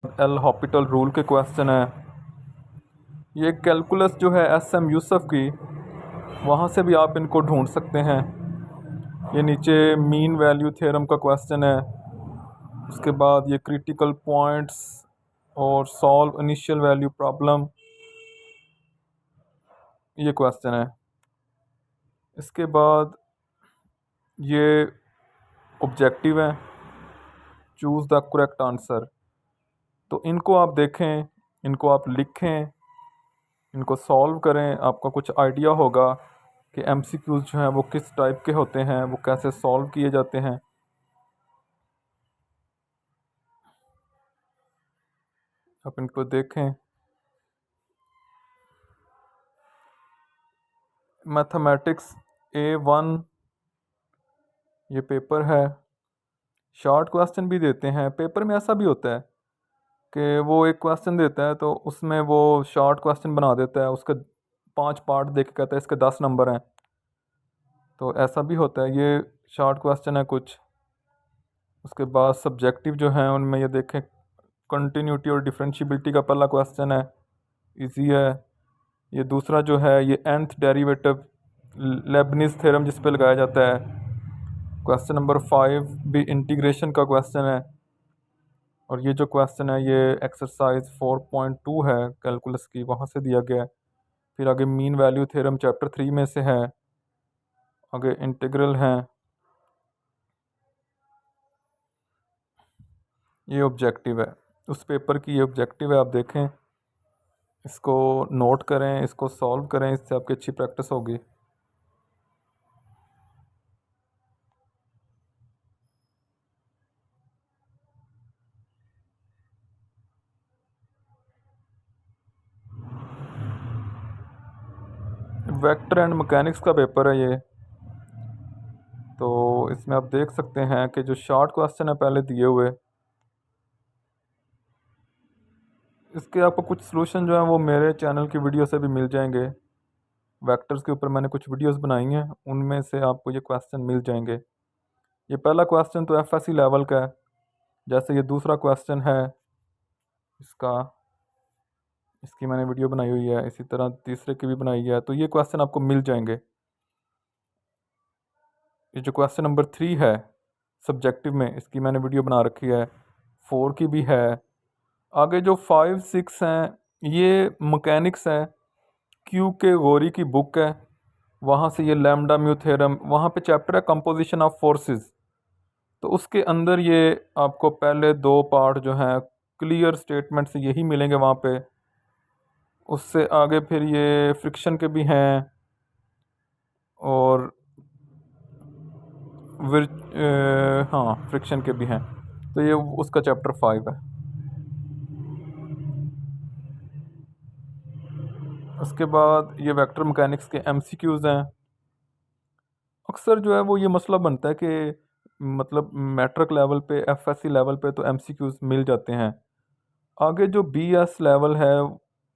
L Hôpital rule के question है। ये कैलकुलस जो है एस एम यूसुफ की, वहाँ से भी आप इनको ढूंढ सकते हैं। ये नीचे मीन वैल्यू थ्योरम का क्वेश्चन है। उसके बाद ये क्रिटिकल पॉइंट्स और सॉल्व इनिशियल वैल्यू प्रॉब्लम, ये क्वेश्चन है। इसके बाद ये ऑब्जेक्टिव है, चूज़ द करेक्ट आंसर। तो इनको आप देखें, इनको आप लिखें, इनको सॉल्व करें, आपका कुछ आइडिया होगा कि एमसीक्यूज़ जो हैं वो किस टाइप के होते हैं, वो कैसे सॉल्व किए जाते हैं। आप इनको देखें। मैथमेटिक्स A1 ये पेपर है। शॉर्ट क्वेश्चन भी देते हैं पेपर में। ऐसा भी होता है कि वो एक क्वेश्चन देता है तो उसमें वो शॉर्ट क्वेश्चन बना देता है, उसके 5 पार्ट देख के कहता है इसके 10 नंबर हैं। तो ऐसा भी होता है। ये शॉर्ट क्वेश्चन है कुछ। उसके बाद सब्जेक्टिव जो हैं उनमें ये देखें, कंटिन्यूटी और डिफरेंशियबिलिटी का पहला क्वेश्चन है, इजी है। ये दूसरा जो है ये nth डेरिवेटिव लेबनिज थ्योरम जिस पे लगाया जाता है। क्वेश्चन नंबर 5 भी इंटीग्रेशन का क्वेश्चन है। और ये जो क्वेश्चन है ये एक्सरसाइज 4.2 है कैलकुलस की, वहाँ से दिया गया है। फिर आगे मीन वैल्यू थ्योरम चैप्टर 3 में से है। आगे इंटीग्रल हैं। ये ऑब्जेक्टिव है, उस पेपर की ये ऑब्जेक्टिव है। आप देखें, इसको नोट करें, इसको सॉल्व करें, इससे आपकी अच्छी प्रैक्टिस होगी। वेक्टर एंड मैकेनिक्स का पेपर है ये। तो इसमें आप देख सकते हैं कि जो शॉर्ट क्वेश्चन है पहले दिए हुए, इसके आपको कुछ सलूशन जो है वो मेरे चैनल की वीडियो से भी मिल जाएंगे। वेक्टर्स के ऊपर मैंने कुछ वीडियोस बनाई हैं, उनमें से आपको ये क्वेश्चन मिल जाएंगे। ये पहला क्वेश्चन तो एफएससी लेवल का है, जैसे ये दूसरा क्वेश्चन है इसका, इसकी मैंने वीडियो बनाई हुई है। इसी तरह तीसरे की भी बनाई है, तो ये क्वेश्चन आपको मिल जाएंगे। ये जो क्वेश्चन नंबर 3 है सब्जेक्टिव में, इसकी मैंने वीडियो बना रखी है। 4 की भी है। आगे जो 5 6 हैं ये मैकेनिक्स है। क्यू के गौरी की बुक है, वहाँ से ये लैम्डा म्यू थ्योरम, वहाँ पे चैप्टर है कंपोजिशन ऑफ फोर्सेस। तो उसके अंदर ये आपको पहले 2 पार्ट जो हैं क्लियर स्टेटमेंट से यही मिलेंगे वहाँ पे। उससे आगे फिर ये फ्रिक्शन के भी हैं और हाँ फ्रिक्शन के भी हैं। तो ये उसका चैप्टर 5 है। उसके बाद ये वेक्टर मैकेनिक्स के एमसीक्यूज़ हैं। अक्सर जो है वो ये मसला बनता है कि मतलब मैट्रिक लेवल पे, एफएससी लेवल पे तो एमसीक्यूज़ मिल जाते हैं। आगे जो बीएस लेवल है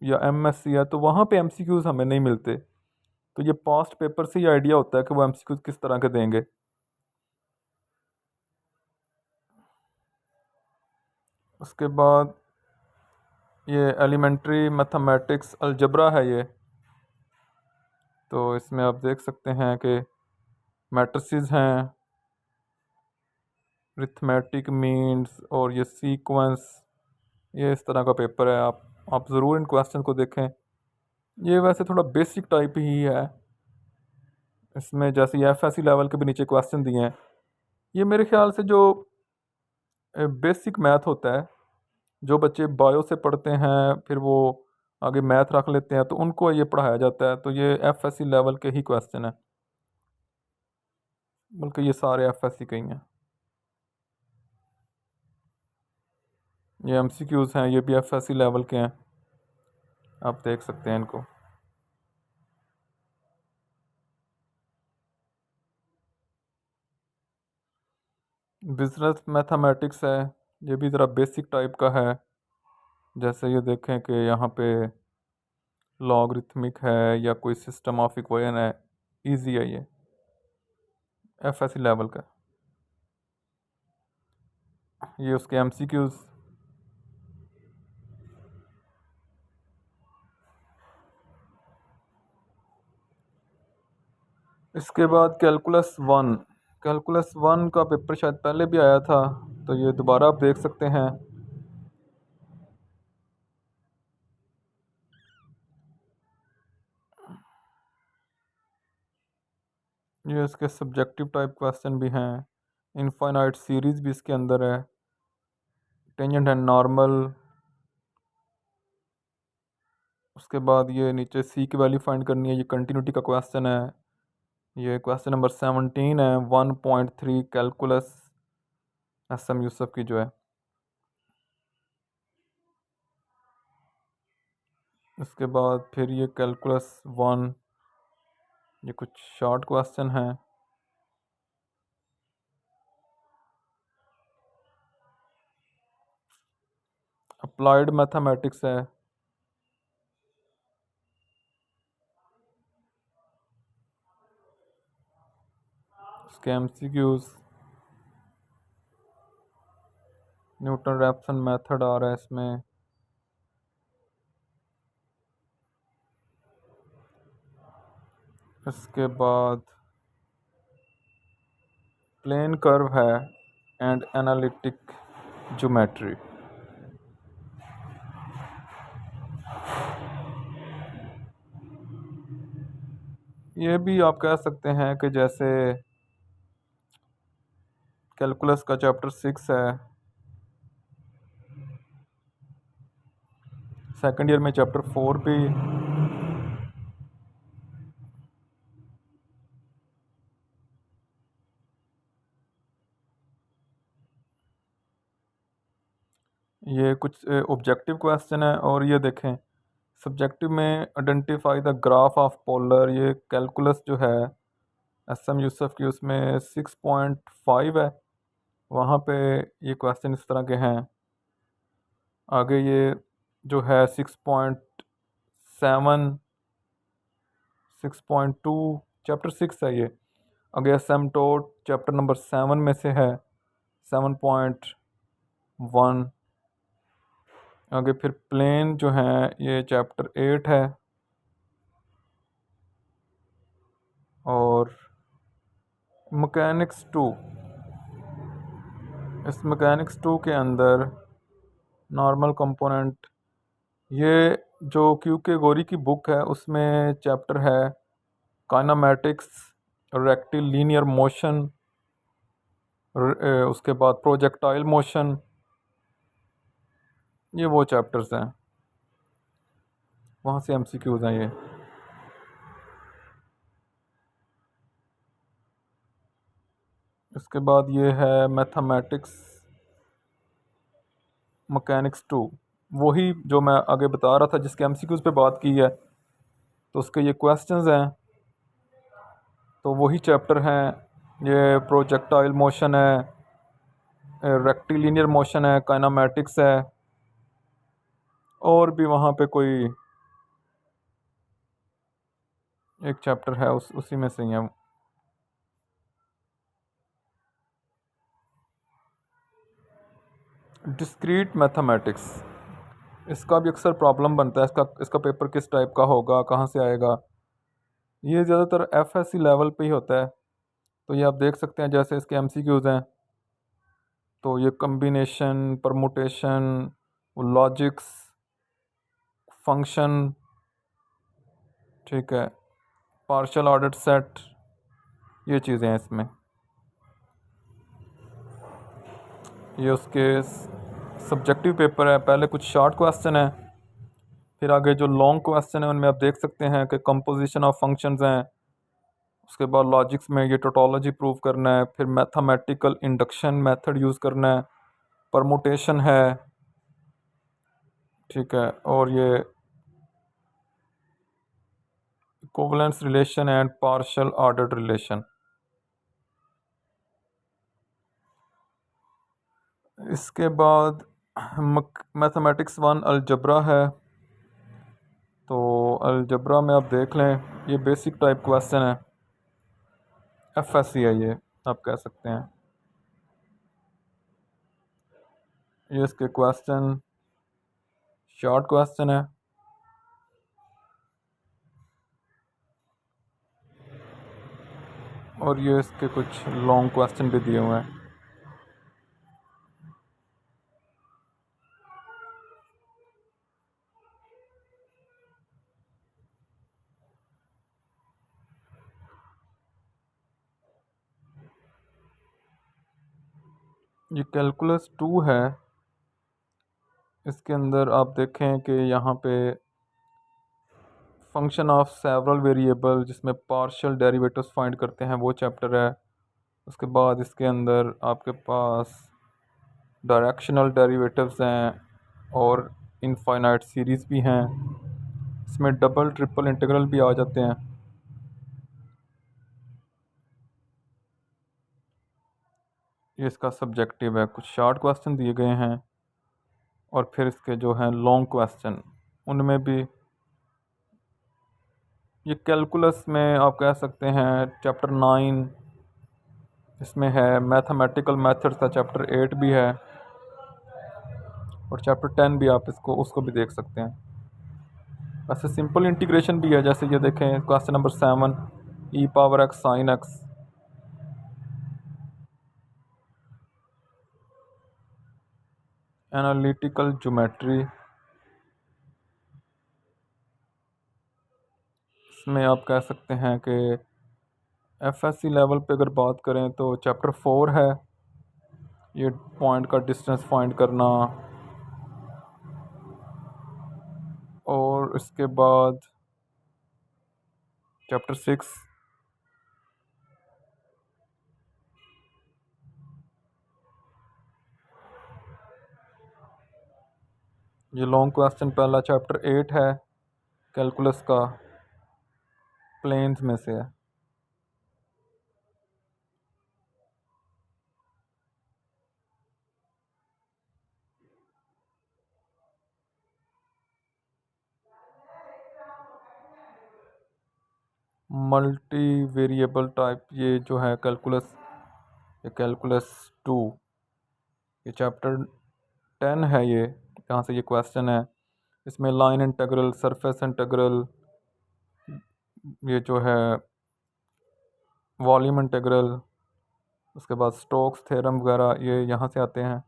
या एमएससी है तो वहाँ पे एमसीक्यूज़ हमें नहीं मिलते। तो ये पास्ट पेपर से ही आइडिया होता है कि वो एमसीक्यूज़ किस तरह के देंगे। उसके बाद ये एलिमेंट्री मैथमेटिक्स अलजबरा है ये। तो इसमें आप देख सकते हैं कि मैट्रिसेस हैं, अरिथमेटिक मीन्स और ये सीक्वेंस, ये इस तरह का पेपर है। आप ज़रूर इन क्वेश्चन को देखें। ये वैसे थोड़ा बेसिक टाइप ही है। इसमें जैसे ये एफएससी लेवल के भी नीचे क्वेश्चन दिए हैं, ये मेरे ख्याल से जो बेसिक मैथ होता है, जो बच्चे बायो से पढ़ते हैं फिर वो आगे मैथ रख लेते हैं तो उनको ये पढ़ाया जाता है। तो ये एफएससी लेवल के ही क्वेश्चन है, बल्कि ये सारे एफएससी के ही हैं। ये एमसीक्यूज़ हैं, ये भी एफएससी लेवल के हैं। आप देख सकते हैं इनको। बिजनेस मैथमेटिक्स है, ये भी ज़रा बेसिक टाइप का है। जैसे ये देखें कि यहाँ पे लॉगरिथमिक है या कोई सिस्टम ऑफ इक्वेशन है, इजी है ये, एफएससी लेवल का। ये उसके एमसीक्यूज़। इसके बाद कैलकुलस 1 का पेपर शायद पहले भी आया था, तो ये दोबारा आप देख सकते हैं। ये इसके सब्जेक्टिव टाइप क्वेश्चन भी हैं, इनफाइनाइट सीरीज भी इसके अंदर है, टेंजेंट एंड नॉर्मल। उसके बाद ये नीचे सी की वैल्यू फाइंड करनी है, ये कंटिन्यूटी का क्वेश्चन है। ये क्वेश्चन नंबर 17 है, 1.3 कैलकुलस एस एम यूसुफ की जो है। उसके बाद फिर ये कैलकुलस 1, ये कुछ शॉर्ट क्वेश्चन हैं। अप्लाइड मैथमेटिक्स है। उसके एमसीक्यूज, न्यूटन रैप्सन मेथड आ रहा है इसमें। इसके बाद प्लेन कर्व है एंड एनालिटिक ज्योमेट्री। ये भी आप कह सकते हैं कि जैसे कैलकुलस का चैप्टर 6 है, सेकंड ईयर में चैप्टर 4 भी। ये कुछ ऑब्जेक्टिव क्वेश्चन है। और ये देखें, सब्जेक्टिव में identify the graph of polar, ये कैलकुलस जो है एस एम यूसुफ की, उसमें 6.5 है, वहाँ पे ये क्वेश्चन इस तरह के हैं। आगे ये जो है 6.7, 6.2, चैप्टर 6 है ये। आगे एसएमटोट चैप्टर नंबर 7 में से है, 7.1। आगे फिर प्लेन जो है ये चैप्टर 8 है। और मैकेनिक्स 2, इस मैकेनिक्स 2 के अंदर नॉर्मल कंपोनेंट, ये जो क्यू के गोरी की बुक है उसमें चैप्टर है काइनेमैटिक्स, रेक्टिलिनियर मोशन, उसके बाद प्रोजेक्टाइल मोशन। ये वो चैप्टर्स हैं, वहाँ से एमसीक्यूज हैं ये। इसके बाद ये है मैथमेटिक्स मैकेनिक्स 2, वही जो मैं आगे बता रहा था जिसके एमसीक्यूज पे बात की है, तो उसके ये क्वेश्चंस हैं। तो वही चैप्टर हैं, ये प्रोजेक्टाइल मोशन है, रेक्टिलिनियर मोशन है, काइनेमैटिक्स है, और भी वहाँ पे कोई एक चैप्टर है उसी में से ही है। डिस्क्रीट मैथमेटिक्स, इसका भी अक्सर प्रॉब्लम बनता है, इसका पेपर किस टाइप का होगा, कहाँ से आएगा। ये ज़्यादातर एफएससी लेवल पे ही होता है। तो ये आप देख सकते हैं, जैसे इसके एमसीक्यूज हैं, तो ये कम्बिनेशन, परमुटेशन, लॉजिक्स, फंक्शन, ठीक है, पार्शियल ऑर्डर सेट, ये चीज़ें हैं इसमें। ये उसके सब्जेक्टिव पेपर है, पहले कुछ शॉर्ट क्वेश्चन है, फिर आगे जो लॉन्ग क्वेश्चन है उनमें आप देख सकते हैं कि कंपोजिशन ऑफ फंक्शंस हैं। उसके बाद लॉजिक्स में ये टोटोलॉजी प्रूव करना है, फिर मैथमेटिकल इंडक्शन मेथड यूज़ करना है, परमुटेशन है, ठीक है, और ये equivalence relation and partial ordered relation. इसके बाद मैथमेटिक्स 1 अलजबरा है। तो अलजबरा में आप देख लें, ये बेसिक टाइप क्वेश्चन है, एफएससी है ये, आप कह सकते हैं। ये इसके क्वेश्चन शॉर्ट क्वेश्चन है। और ये इसके कुछ लॉन्ग क्वेश्चन भी दिए हुए हैं। ये कैलकुलस 2 है। इसके अंदर आप देखें कि यहाँ पे फंक्शन ऑफ सेवरल वेरिएबल जिसमें पार्शियल डेरिवेटिव्स फाइंड करते हैं वो चैप्टर है। उसके बाद इसके अंदर आपके पास डायरेक्शनल डेरिवेटिव्स हैं और इनफाइनाइट सीरीज़ भी हैं। इसमें डबल ट्रिपल इंटीग्रल भी आ जाते हैं। ये इसका सब्जेक्टिव है। कुछ शॉर्ट क्वेश्चन दिए गए हैं और फिर इसके जो हैं लॉन्ग क्वेश्चन उनमें भी। ये कैलकुलस में आप कह सकते हैं चैप्टर 9 इसमें है। मैथमेटिकल मेथड्स का चैप्टर 8 भी है और चैप्टर 10 भी आप उसको भी देख सकते हैं। वैसे सिंपल इंटीग्रेशन भी है, जैसे ये देखें question number 7 e power x sine x. Analytical geometry, इसमें आप कह सकते हैं कि एफएससी लेवल पे अगर बात करें तो चैप्टर 4 है। ये पॉइंट का डिस्टेंस फाइंड करना। और इसके बाद चैप्टर 6 ये लॉन्ग क्वेश्चन पहला चैप्टर 8 है कैलकुलस का, प्लेन्स में से है। मल्टी वेरिएबल टाइप ये जो है कैलकुलस, ये कैलकुलस 2, ये चैप्टर 10 है। ये यहाँ से ये क्वेश्चन है। इसमें लाइन इंटीग्रल, सरफेस इंटीग्रल, ये जो है वॉल्यूम इंटीग्रल, उसके बाद स्टोक्स थ्योरम वगैरह ये यहाँ से आते हैं।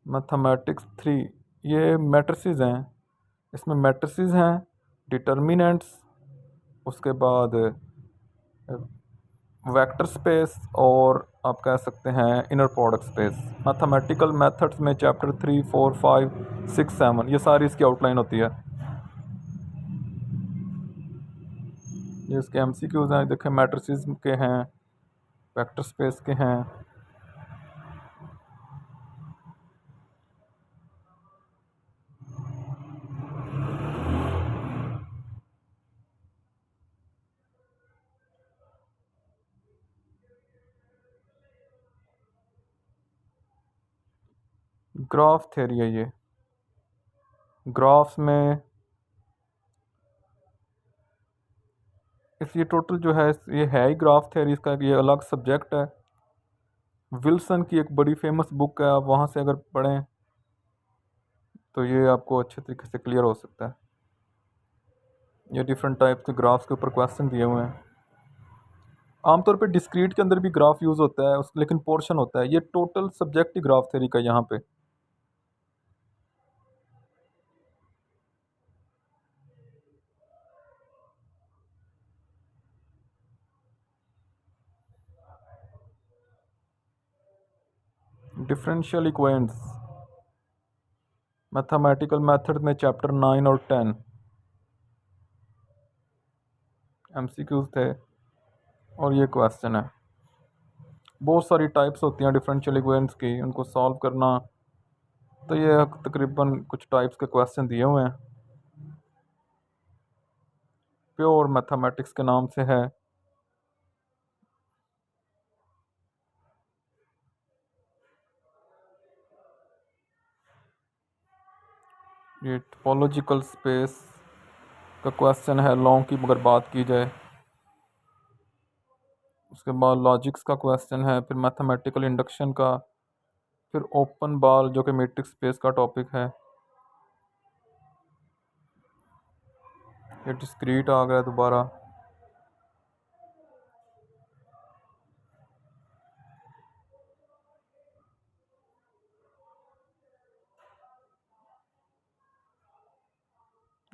मैथमेटिक्स 3 ये मैट्रिसेस हैं। इसमें मैट्रिसेस हैं, डिटर्मिनेंट्स, उसके बाद वेक्टर स्पेस और आप कह सकते हैं inner product space. Mathematical methods में चैप्टर 3, 4, 5, 6, 7 ये सारी इसकी आउटलाइन होती है। ये इसके एमसीक्यूज हैं। देखें मैट्रिसेस के हैं, वेक्टर स्पेस के हैं। ग्राफ थ्योरी है ये। ग्राफ्स में ये टोटल जो है ये है ही ग्राफ थ्योरी, इसका ये अलग सब्जेक्ट है। विल्सन की एक बड़ी फेमस बुक है, आप वहाँ से अगर पढ़ें तो ये आपको अच्छे तरीके से क्लियर हो सकता है। ये डिफरेंट टाइप के ग्राफ्स के ऊपर क्वेश्चन दिए हुए हैं। आमतौर पे डिस्क्रीट के अंदर भी ग्राफ यूज़ होता है लेकिन पोर्शन होता है। ये टोटल सब्जेक्ट ही ग्राफ थ्योरी का यहाँ पे। डिफरेंशियल इक्वेशंस मैथमेटिकल मेथड में चैप्टर 9 और 10 एमसीक्यूज थे और ये क्वेश्चन है। बहुत सारी टाइप्स होती हैं डिफरेंशियल इक्वेशंस की, उनको सॉल्व करना। तो ये तकरीबन कुछ टाइप्स के क्वेश्चन दिए हुए हैं। प्योर मैथमेटिक्स के नाम से है। ये टोपोलॉजिकल स्पेस का क्वेश्चन है लॉन्ग की अगर बात की जाए। उसके बाद लॉजिक्स का क्वेश्चन है, फिर मैथमेटिकल इंडक्शन का, फिर ओपन बॉल जो कि मैट्रिक्स स्पेस का टॉपिक है। ये डिस्क्रीट आ गया दोबारा।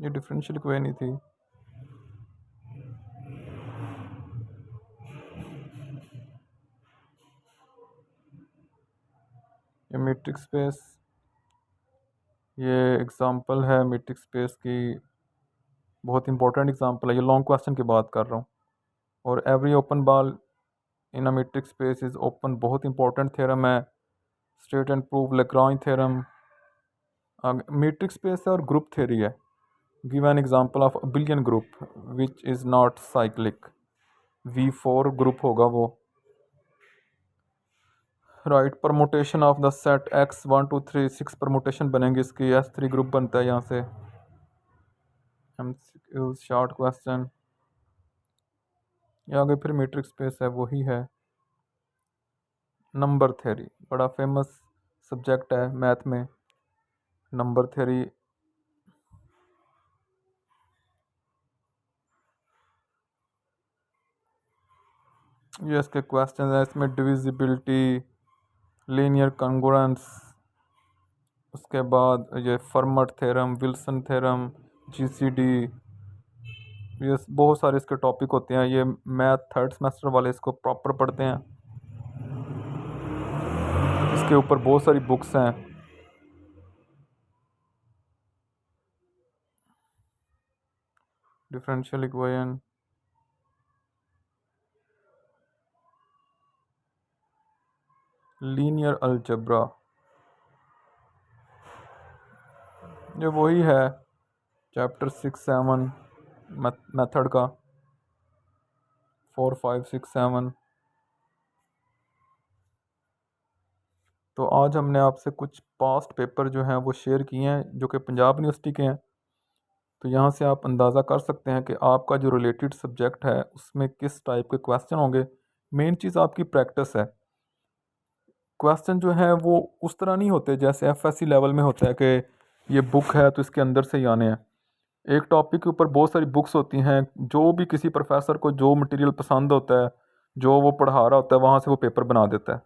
ये डिफरेंशियल इक्वेशन नहीं थी। ये मीट्रिक स्पेस, ये एग्ज़ाम्पल है मीट्रिक स्पेस की, बहुत इंपॉर्टेंट एग्ज़ाम्पल है, ये लॉन्ग क्वेश्चन की बात कर रहा हूँ। और every open ball in a metric space is open, बहुत इंपॉर्टेंट थ्योरम है। State and prove Lagrange theorem. Metric space है और ग्रुप थ्योरी है। Give an example of abelian group which is not cyclic. V4 group होगा वो। Right permutation of the set X 1 2 3, 6 permutation बनेंगे इसकी, S3 group बनता है यहाँ से। MCQ short question. ये आगे फिर मीट्रिक स्पेस है, वही है। नंबर थ्योरी बड़ा फेमस सब्जेक्ट है मैथ में, नंबर थ्योरी। ये इसके क्वेश्चन है, इसमें डिविजिबिलिटी, लीनियर कॉन्ग्रुएंस, उसके बाद ये फर्मट थ्योरम, विल्सन थ्योरम, GCD, ये बहुत सारे इसके टॉपिक होते हैं। ये मैथ थर्ड सेमेस्टर वाले इसको प्रॉपर पढ़ते हैं, इसके ऊपर बहुत सारी बुक्स हैं। डिफरेंशियल इक्वेशन, लीनियर अलजेब्रा, ये वही है चैप्टर 6-7 मेथड का, 4-5-6-7। तो आज हमने आपसे कुछ पास्ट पेपर जो हैं वो शेयर किए हैं जो कि पंजाब यूनिवर्सिटी के हैं। तो यहाँ से आप अंदाज़ा कर सकते हैं कि आपका जो रिलेटेड सब्जेक्ट है उसमें किस टाइप के क्वेश्चन होंगे। मेन चीज़ आपकी प्रैक्टिस है। क्वेश्चन जो है वो उस तरह नहीं होते जैसे FSC लेवल में होता है कि ये बुक है तो इसके अंदर से ही आने हैं। एक टॉपिक के ऊपर बहुत सारी बुक्स होती हैं, जो भी किसी प्रोफेसर को जो मटेरियल पसंद होता है, जो वो पढ़ा रहा होता है, वहाँ से वो पेपर बना देता है।